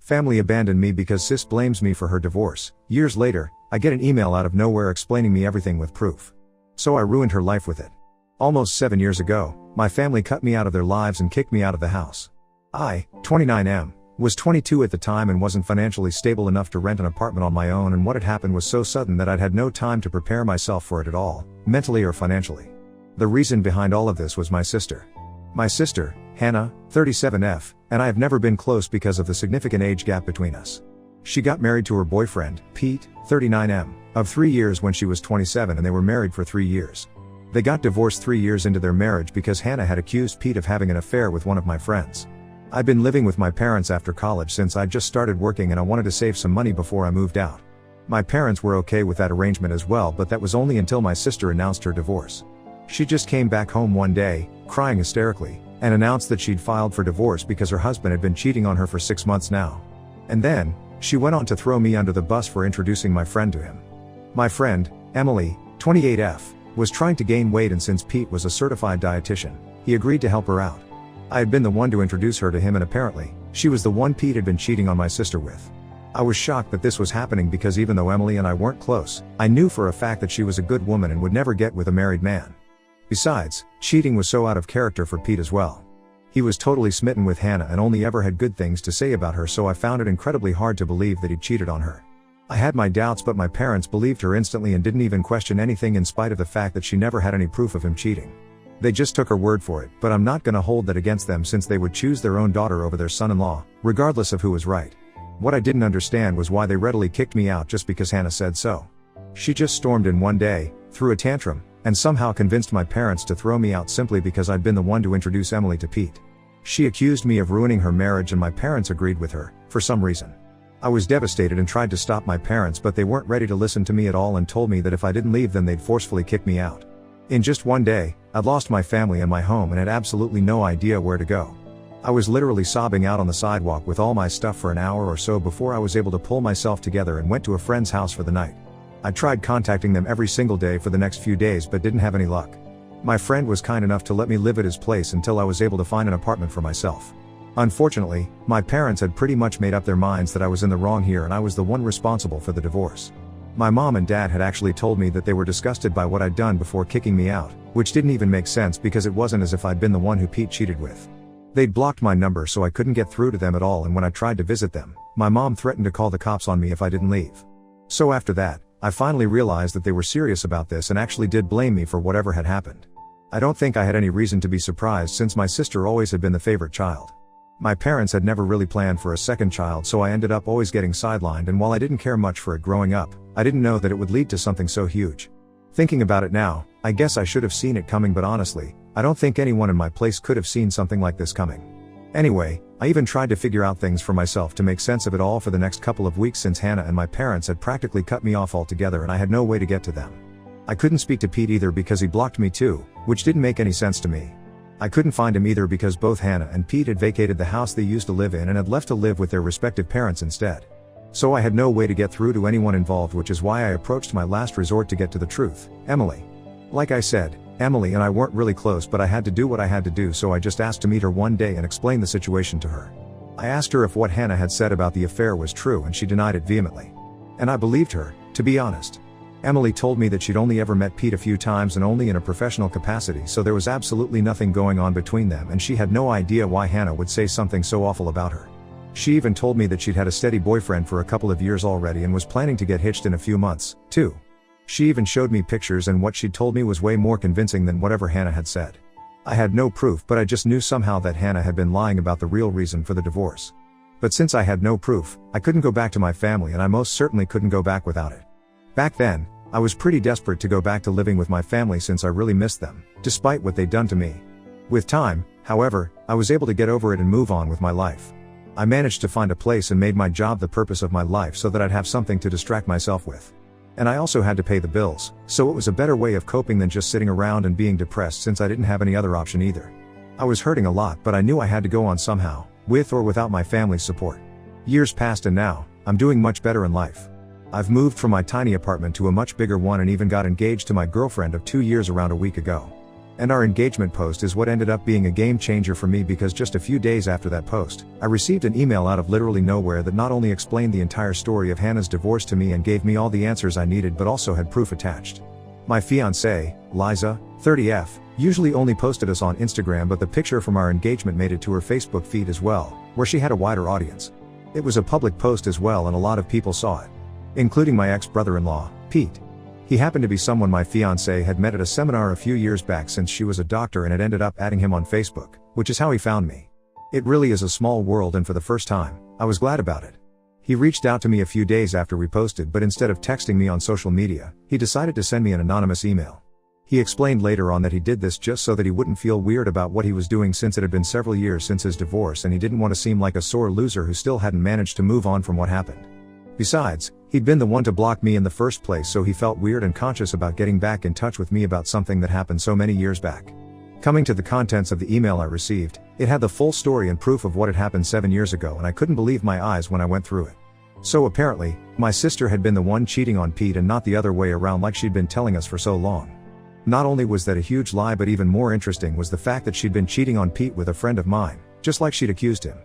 Family abandoned me because sis blames me for her divorce. Years later, I get an email out of nowhere explaining me everything with proof. So I ruined her life with it. Almost 7 years ago, my family cut me out of their lives and kicked me out of the house. I, 29M, was 22 at the time and wasn't financially stable enough to rent an apartment on my own, and what had happened was so sudden that I'd had no time to prepare myself for it at all, mentally or financially. The reason behind all of this was my sister. My sister, Hannah, 37F, and I have never been close because of the significant age gap between us. She got married to her boyfriend, Pete, 39M, of 3 years when she was 27, and they were married for 3 years. They got divorced 3 years into their marriage because Hannah had accused Pete of having an affair with one of my friends. I'd been living with my parents after college since I'd just started working, and I wanted to save some money before I moved out. My parents were okay with that arrangement as well, but that was only until my sister announced her divorce. She just came back home one day, crying hysterically, and announced that she'd filed for divorce because her husband had been cheating on her for 6 months now. And then, she went on to throw me under the bus for introducing my friend to him. My friend, Emily, 28F, was trying to gain weight, and since Pete was a certified dietitian, he agreed to help her out. I had been the one to introduce her to him, and apparently, she was the one Pete had been cheating on my sister with. I was shocked that this was happening because even though Emily and I weren't close, I knew for a fact that she was a good woman and would never get with a married man. Besides, cheating was so out of character for Pete as well. He was totally smitten with Hannah and only ever had good things to say about her, so I found it incredibly hard to believe that he'd cheated on her. I had my doubts, but my parents believed her instantly and didn't even question anything, in spite of the fact that she never had any proof of him cheating. They just took her word for it, but I'm not gonna hold that against them since they would choose their own daughter over their son-in-law, regardless of who was right. What I didn't understand was why they readily kicked me out just because Hannah said so. She just stormed in one day, threw a tantrum, and somehow convinced my parents to throw me out simply because I'd been the one to introduce Emily to Pete. She accused me of ruining her marriage, and my parents agreed with her, for some reason. I was devastated and tried to stop my parents, but they weren't ready to listen to me at all and told me that if I didn't leave then they'd forcefully kick me out. In just one day, I'd lost my family and my home and had absolutely no idea where to go. I was literally sobbing out on the sidewalk with all my stuff for an hour or so before I was able to pull myself together and went to a friend's house for the night. I tried contacting them every single day for the next few days but didn't have any luck. My friend was kind enough to let me live at his place until I was able to find an apartment for myself. Unfortunately, my parents had pretty much made up their minds that I was in the wrong here and I was the one responsible for the divorce. My mom and dad had actually told me that they were disgusted by what I'd done before kicking me out, which didn't even make sense because it wasn't as if I'd been the one who Pete cheated with. They'd blocked my number so I couldn't get through to them at all, and when I tried to visit them, my mom threatened to call the cops on me if I didn't leave. So after that, I finally realized that they were serious about this and actually did blame me for whatever had happened. I don't think I had any reason to be surprised since my sister always had been the favorite child. My parents had never really planned for a second child, so I ended up always getting sidelined, and while I didn't care much for it growing up, I didn't know that it would lead to something so huge. Thinking about it now, I guess I should have seen it coming, but honestly, I don't think anyone in my place could have seen something like this coming. Anyway, I even tried to figure out things for myself to make sense of it all for the next couple of weeks since Hannah and my parents had practically cut me off altogether and I had no way to get to them. I couldn't speak to Pete either because he blocked me too, which didn't make any sense to me. I couldn't find him either because both Hannah and Pete had vacated the house they used to live in and had left to live with their respective parents instead. So I had no way to get through to anyone involved, which is why I approached my last resort to get to the truth, Emily. Like I said, Emily and I weren't really close, but I had to do what I had to do, so I just asked to meet her one day and explain the situation to her. I asked her if what Hannah had said about the affair was true, and she denied it vehemently. And I believed her, to be honest. Emily told me that she'd only ever met Pete a few times and only in a professional capacity, so there was absolutely nothing going on between them, and she had no idea why Hannah would say something so awful about her. She even told me that she'd had a steady boyfriend for a couple of years already and was planning to get hitched in a few months, too. She even showed me pictures, and what she'd told me was way more convincing than whatever Hannah had said. I had no proof, but I just knew somehow that Hannah had been lying about the real reason for the divorce. But since I had no proof, I couldn't go back to my family, and I most certainly couldn't go back without it. Back then, I was pretty desperate to go back to living with my family since I really missed them, despite what they'd done to me. With time, however, I was able to get over it and move on with my life. I managed to find a place and made my job the purpose of my life so that I'd have something to distract myself with. And I also had to pay the bills, so it was a better way of coping than just sitting around and being depressed since I didn't have any other option either. I was hurting a lot, but I knew I had to go on somehow, with or without my family's support. Years passed and now, I'm doing much better in life. I've moved from my tiny apartment to a much bigger one and even got engaged to my girlfriend of 2 years around a week ago. And our engagement post is what ended up being a game changer for me, because just a few days after that post, I received an email out of literally nowhere that not only explained the entire story of Hannah's divorce to me and gave me all the answers I needed, but also had proof attached. My fiancée, Liza, 30F, usually only posted us on Instagram, but the picture from our engagement made it to her Facebook feed as well, where she had a wider audience. It was a public post as well, and a lot of people saw it, including my ex-brother-in-law, Pete. He happened to be someone my fiancée had met at a seminar a few years back, since she was a doctor, and had ended up adding him on Facebook, which is how he found me. It really is a small world, and for the first time, I was glad about it. He reached out to me a few days after we posted, but instead of texting me on social media, he decided to send me an anonymous email. He explained later on that he did this just so that he wouldn't feel weird about what he was doing, since it had been several years since his divorce and he didn't want to seem like a sore loser who still hadn't managed to move on from what happened. Besides, he'd been the one to block me in the first place, so he felt weird and conscious about getting back in touch with me about something that happened so many years back. Coming to the contents of the email I received, it had the full story and proof of what had happened 7 years ago, and I couldn't believe my eyes when I went through it. So apparently, my sister had been the one cheating on Pete and not the other way around like she'd been telling us for so long. Not only was that a huge lie, but even more interesting was the fact that she'd been cheating on Pete with a friend of mine, just like she'd accused him.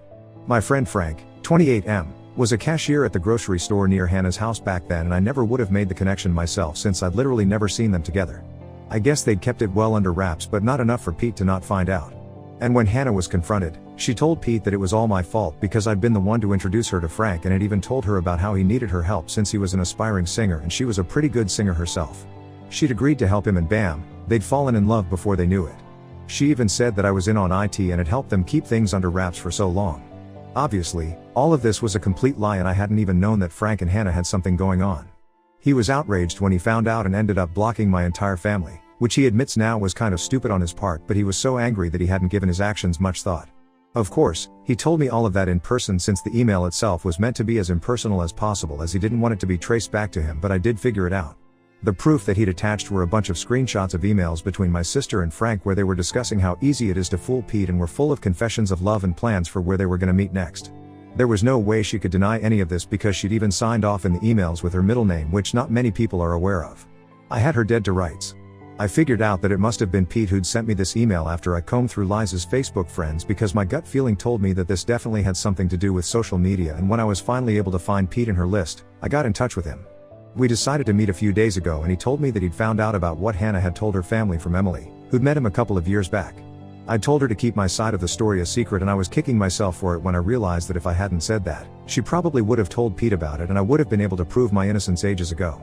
My friend Frank, 28M, was a cashier at the grocery store near Hannah's house back then, and I never would have made the connection myself, since I'd literally never seen them together. I guess they'd kept it well under wraps, but not enough for Pete to not find out. And when Hannah was confronted, she told Pete that it was all my fault because I'd been the one to introduce her to Frank, and had even told her about how he needed her help since he was an aspiring singer and she was a pretty good singer herself. She'd agreed to help him, and bam, they'd fallen in love before they knew it. She even said that I was in on IT and had helped them keep things under wraps for so long. Obviously, all of this was a complete lie, and I hadn't even known that Frank and Hannah had something going on. He was outraged when he found out and ended up blocking my entire family, which he admits now was kind of stupid on his part, but he was so angry that he hadn't given his actions much thought. Of course, he told me all of that in person, since the email itself was meant to be as impersonal as possible, as he didn't want it to be traced back to him, but I did figure it out. The proof that he'd attached were a bunch of screenshots of emails between my sister and Frank where they were discussing how easy it is to fool Pete, and were full of confessions of love and plans for where they were going to meet next. There was no way she could deny any of this, because she'd even signed off in the emails with her middle name, which not many people are aware of. I had her dead to rights. I figured out that it must have been Pete who'd sent me this email after I combed through Liza's Facebook friends, because my gut feeling told me that this definitely had something to do with social media, and when I was finally able to find Pete in her list, I got in touch with him. We decided to meet a few days ago, and he told me that he'd found out about what Hannah had told her family from Emily, who'd met him a couple of years back. I told her to keep my side of the story a secret, and I was kicking myself for it when I realized that if I hadn't said that, she probably would have told Pete about it, and I would have been able to prove my innocence ages ago.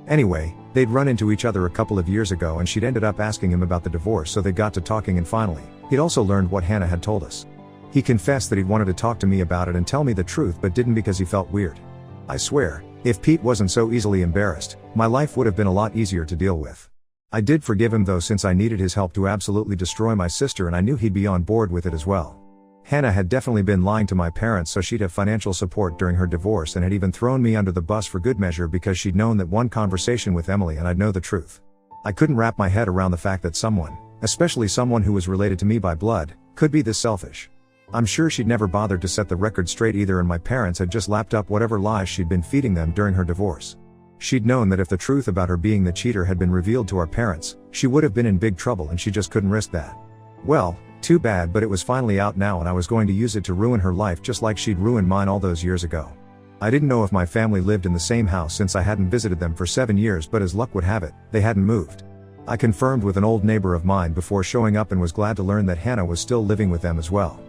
Anyway, they'd run into each other a couple of years ago, and she'd ended up asking him about the divorce, so they got to talking, and finally, he'd also learned what Hannah had told us. He confessed that he'd wanted to talk to me about it and tell me the truth, but didn't because he felt weird. I swear, if Pete wasn't so easily embarrassed, my life would have been a lot easier to deal with. I did forgive him though, since I needed his help to absolutely destroy my sister, and I knew he'd be on board with it as well. Hannah had definitely been lying to my parents so she'd have financial support during her divorce, and had even thrown me under the bus for good measure because she'd known that one conversation with Emily and I'd know the truth. I couldn't wrap my head around the fact that someone, especially someone who was related to me by blood, could be this selfish. I'm sure she'd never bothered to set the record straight either, and my parents had just lapped up whatever lies she'd been feeding them during her divorce. She'd known that if the truth about her being the cheater had been revealed to our parents, she would have been in big trouble, and she just couldn't risk that. Well, too bad, but it was finally out now, and I was going to use it to ruin her life just like she'd ruined mine all those years ago. I didn't know if my family lived in the same house since I hadn't visited them for 7 years, but as luck would have it, they hadn't moved. I confirmed with an old neighbor of mine before showing up, and was glad to learn that Hannah was still living with them as well.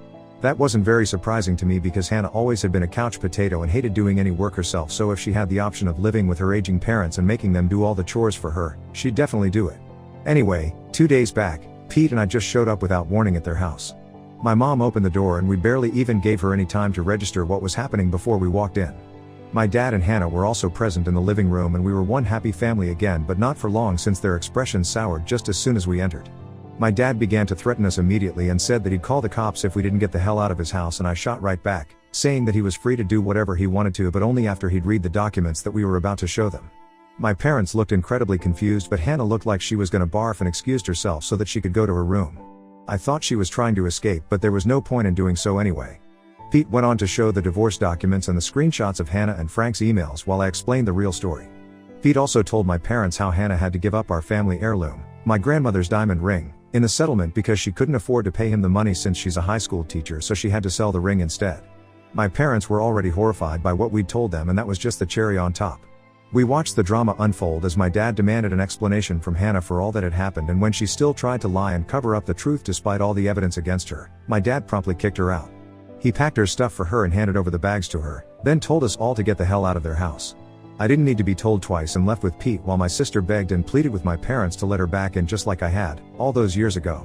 That wasn't very surprising to me, because Hannah always had been a couch potato and hated doing any work herself, so if she had the option of living with her aging parents and making them do all the chores for her, she'd definitely do it. Anyway, 2 days back, Pete and I just showed up without warning at their house. My mom opened the door, and we barely even gave her any time to register what was happening before we walked in. My dad and Hannah were also present in the living room, and we were one happy family again, but not for long, since their expressions soured just as soon as we entered. My dad began to threaten us immediately and said that he'd call the cops if we didn't get the hell out of his house, and I shot right back, saying that he was free to do whatever he wanted to, but only after he'd read the documents that we were about to show them. My parents looked incredibly confused, but Hannah looked like she was gonna barf and excused herself so that she could go to her room. I thought she was trying to escape, but there was no point in doing so anyway. Pete went on to show the divorce documents and the screenshots of Hannah and Frank's emails while I explained the real story. Pete also told my parents how Hannah had to give up our family heirloom, my grandmother's diamond ring, in the settlement because she couldn't afford to pay him the money since she's a high school teacher, so she had to sell the ring instead. My parents were already horrified by what we'd told them, and that was just the cherry on top. We watched the drama unfold as my dad demanded an explanation from Hannah for all that had happened, and when she still tried to lie and cover up the truth despite all the evidence against her, my dad promptly kicked her out. He packed her stuff for her and handed over the bags to her, then told us all to get the hell out of their house. I didn't need to be told twice and left with Pete while my sister begged and pleaded with my parents to let her back in just like I had, all those years ago.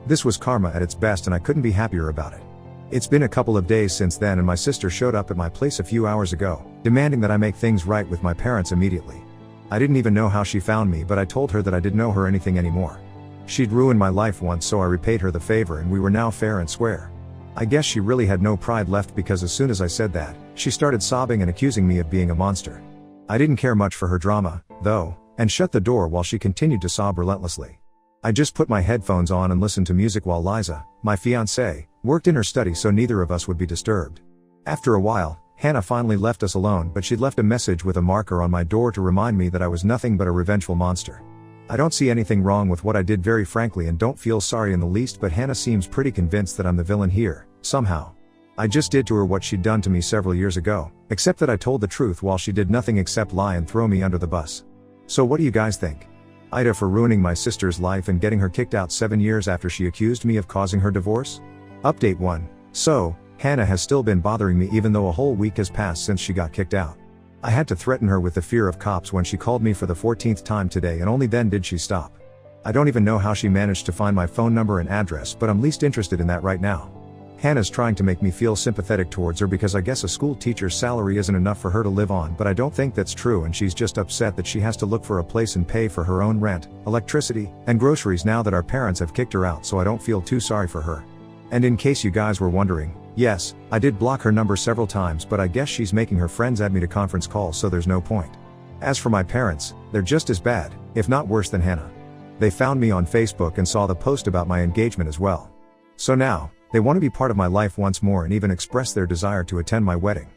This was karma at its best, and I couldn't be happier about it. It's been a couple of days since then, and my sister showed up at my place a few hours ago, demanding that I make things right with my parents immediately. I didn't even know how she found me, but I told her that I didn't owe her anything anymore. She'd ruined my life once, so I repaid her the favor and we were now fair and square. I guess she really had no pride left, because as soon as I said that, she started sobbing and accusing me of being a monster. I didn't care much for her drama, though, and shut the door while she continued to sob relentlessly. I just put my headphones on and listened to music while Liza, my fiancée, worked in her study so neither of us would be disturbed. After a while, Hannah finally left us alone, but she'd left a message with a marker on my door to remind me that I was nothing but a revengeful monster. I don't see anything wrong with what I did, very frankly, and don't feel sorry in the least, but Hannah seems pretty convinced that I'm the villain here, somehow. I just did to her what she'd done to me several years ago, except that I told the truth while she did nothing except lie and throw me under the bus. So what do you guys think? Ida for ruining my sister's life and getting her kicked out 7 years after she accused me of causing her divorce? Update 1. So, Hannah has still been bothering me even though a whole week has passed since she got kicked out. I had to threaten her with the fear of cops when she called me for the 14th time today, and only then did she stop. I don't even know how she managed to find my phone number and address, but I'm least interested in that right now. Hannah's trying to make me feel sympathetic towards her because I guess a school teacher's salary isn't enough for her to live on, but I don't think that's true, and she's just upset that she has to look for a place and pay for her own rent, electricity, and groceries now that our parents have kicked her out, so I don't feel too sorry for her. And in case you guys were wondering, yes, I did block her number several times, but I guess she's making her friends add me to conference calls, so there's no point. As for my parents, they're just as bad, if not worse than Hannah. They found me on Facebook and saw the post about my engagement as well. So now, they want to be part of my life once more and even express their desire to attend my wedding.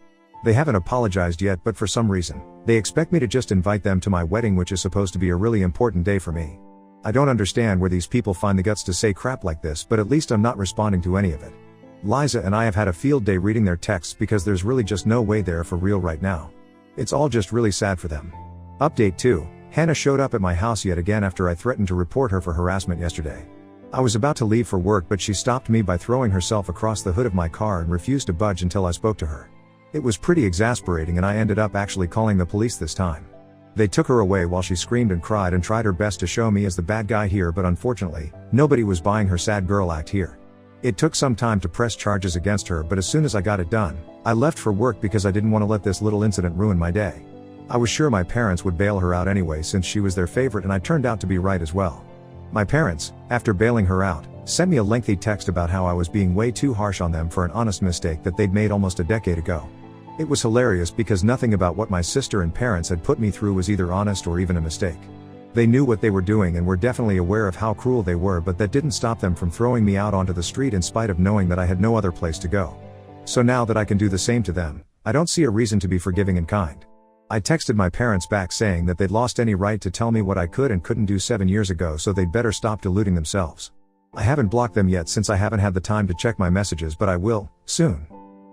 They haven't apologized yet, but for some reason, they expect me to just invite them to my wedding, which is supposed to be a really important day for me. I don't understand where these people find the guts to say crap like this, but at least I'm not responding to any of it. Liza and I have had a field day reading their texts because there's really just no way there for real right now. It's all just really sad for them. Update 2. Hannah showed up at my house yet again after I threatened to report her for harassment yesterday. I was about to leave for work, but she stopped me by throwing herself across the hood of my car and refused to budge until I spoke to her. It was pretty exasperating, and I ended up actually calling the police this time. They took her away while she screamed and cried and tried her best to show me as the bad guy here, but unfortunately, nobody was buying her sad girl act here. It took some time to press charges against her, but as soon as I got it done, I left for work because I didn't want to let this little incident ruin my day. I was sure my parents would bail her out anyway since she was their favorite, and I turned out to be right as well. My parents, after bailing her out, sent me a lengthy text about how I was being way too harsh on them for an honest mistake that they'd made almost a decade ago. It was hilarious because nothing about what my sister and parents had put me through was either honest or even a mistake. They knew what they were doing and were definitely aware of how cruel they were, but that didn't stop them from throwing me out onto the street in spite of knowing that I had no other place to go. So now that I can do the same to them, I don't see a reason to be forgiving and kind. I texted my parents back saying that they'd lost any right to tell me what I could and couldn't do 7 years ago, so they'd better stop deluding themselves. I haven't blocked them yet since I haven't had the time to check my messages, but I will, soon.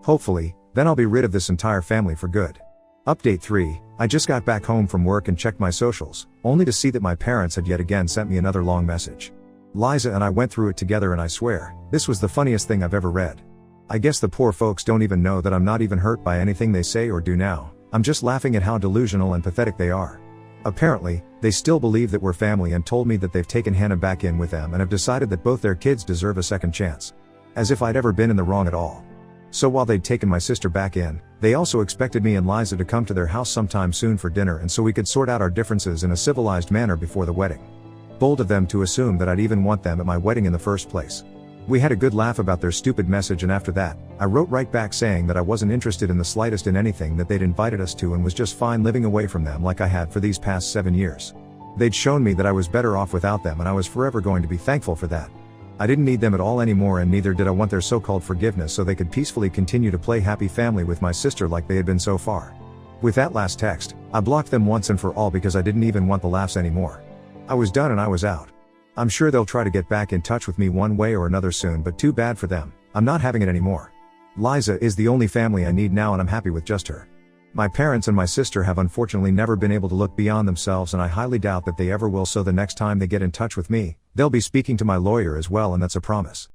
Hopefully, then I'll be rid of this entire family for good. Update 3. I just got back home from work and checked my socials, only to see that my parents had yet again sent me another long message. Liza and I went through it together, and I swear, this was the funniest thing I've ever read. I guess the poor folks don't even know that I'm not even hurt by anything they say or do now. I'm just laughing at how delusional and pathetic they are. Apparently, they still believe that we're family and told me that they've taken Hannah back in with them and have decided that both their kids deserve a second chance. As if I'd ever been in the wrong at all. So while they'd taken my sister back in, they also expected me and Liza to come to their house sometime soon for dinner, and so we could sort out our differences in a civilized manner before the wedding. Bold of them to assume that I'd even want them at my wedding in the first place. We had a good laugh about their stupid message, and after that, I wrote right back saying that I wasn't interested in the slightest in anything that they'd invited us to and was just fine living away from them like I had for these past 7 years. They'd shown me that I was better off without them, and I was forever going to be thankful for that. I didn't need them at all anymore, and neither did I want their so-called forgiveness, so they could peacefully continue to play happy family with my sister like they had been so far. With that last text, I blocked them once and for all because I didn't even want the laughs anymore. I was done and I was out. I'm sure they'll try to get back in touch with me one way or another soon, but too bad for them. I'm not having it anymore. Liza is the only family I need now, and I'm happy with just her. My parents and my sister have unfortunately never been able to look beyond themselves, and I highly doubt that they ever will, so the next time they get in touch with me, they'll be speaking to my lawyer as well, and that's a promise.